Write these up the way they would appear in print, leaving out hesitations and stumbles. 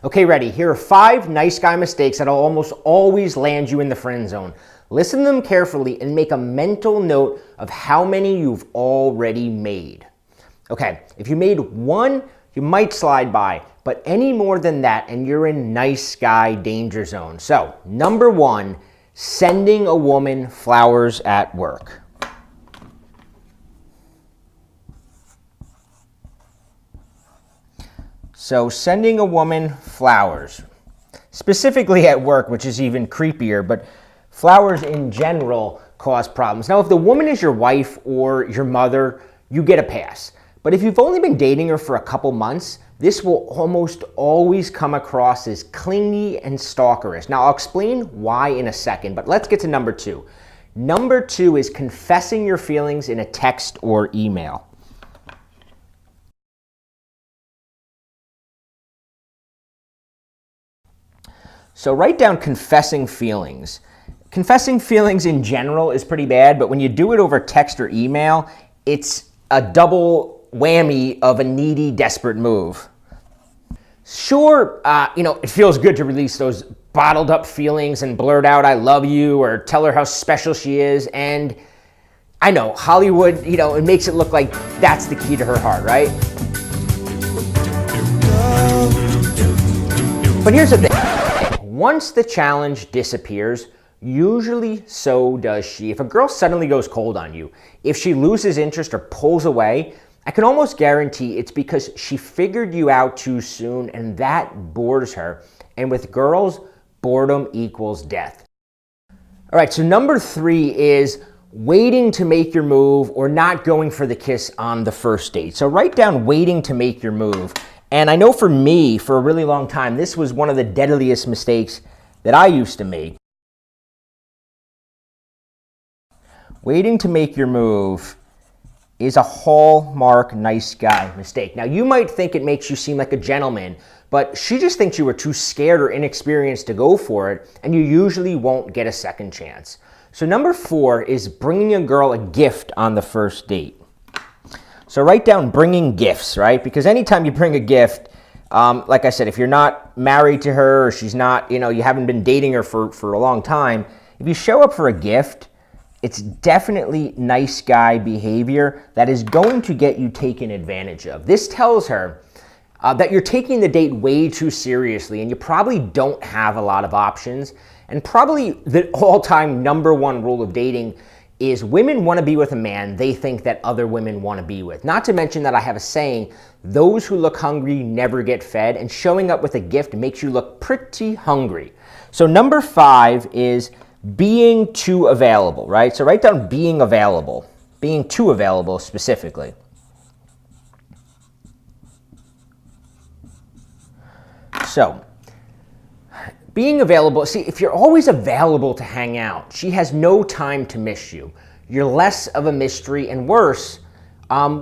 Okay, ready? Here are 5 nice guy mistakes that'll almost always land you in the friend zone. Listen to them carefully and make a mental note of how many you've already made. Okay, if you made 1, you might slide by, but any more than that and you're in nice guy danger zone. So, number 1, sending a woman flowers at work. So sending a woman flowers, specifically at work, which is even creepier, but flowers in general cause problems. Now, if the woman is your wife or your mother, you get a pass. But if you've only been dating her for a couple months, this will almost always come across as clingy and stalkerish. Now, I'll explain why in a second, but let's get to number 2. Number 2 is confessing your feelings in a text or email. So write down confessing feelings. Confessing feelings in general is pretty bad, but when you do it over text or email, it's a double whammy of a needy, desperate move. Sure, it feels good to release those bottled up feelings and blurt out, "I love you," or tell her how special she is. And I know, Hollywood, it makes it look like that's the key to her heart, right? But here's the thing. Once the challenge disappears, usually so does she. If a girl suddenly goes cold on you, if she loses interest or pulls away, I can almost guarantee it's because she figured you out too soon, and that bores her. And with girls, boredom equals death. All right, so number 3 is waiting to make your move or not going for the kiss on the first date. So write down waiting to make your move. And I know for me, for a really long time, this was one of the deadliest mistakes that I used to make. Waiting to make your move is a hallmark nice guy mistake. Now, you might think it makes you seem like a gentleman, but she just thinks you were too scared or inexperienced to go for it, and you usually won't get a second chance. So number 4 is bringing a girl a gift on the first date. So write down bringing gifts, right? Because anytime you bring a gift, like I said, if you're not married to her or she's not, you haven't been dating her for a long time, if you show up for a gift, it's definitely nice guy behavior that is going to get you taken advantage of. This tells her that you're taking the date way too seriously and you probably don't have a lot of options. And probably the all-time number 1 rule of dating is women want to be with a man they think that other women want to be with. Not to mention that I have a saying, those who look hungry never get fed, and showing up with a gift makes you look pretty hungry. So number 5 is being too available, right? So write down being available, being too available specifically. So, being available, see, if you're always available to hang out, she has no time to miss you. You're less of a mystery, and worse,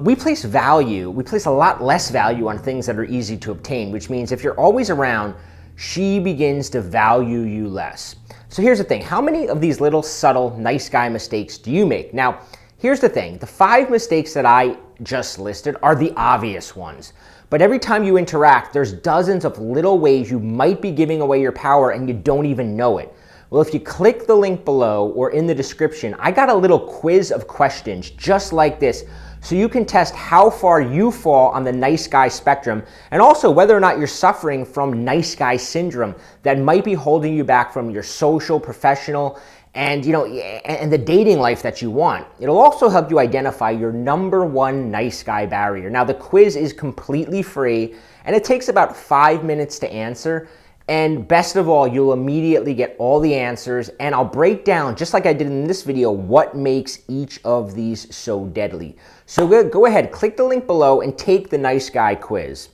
we place a lot less value on things that are easy to obtain, which means if you're always around, she begins to value you less. So here's the thing, how many of these little subtle nice guy mistakes do you make? Now, here's the thing, the 5 mistakes that I just listed are the obvious ones. But every time you interact, there's dozens of little ways you might be giving away your power and you don't even know it. Well, if you click the link below or in the description, I got a little quiz of questions just like this, so you can test how far you fall on the nice guy spectrum, and also whether or not you're suffering from nice guy syndrome that might be holding you back from your social, professional, and the dating life that you want. It'll also help you identify your number 1 nice guy barrier. Now, the quiz is completely free, and it takes about 5 minutes to answer. And best of all, you'll immediately get all the answers, and I'll break down, just like I did in this video, what makes each of these so deadly. So go ahead, click the link below and take the nice guy quiz.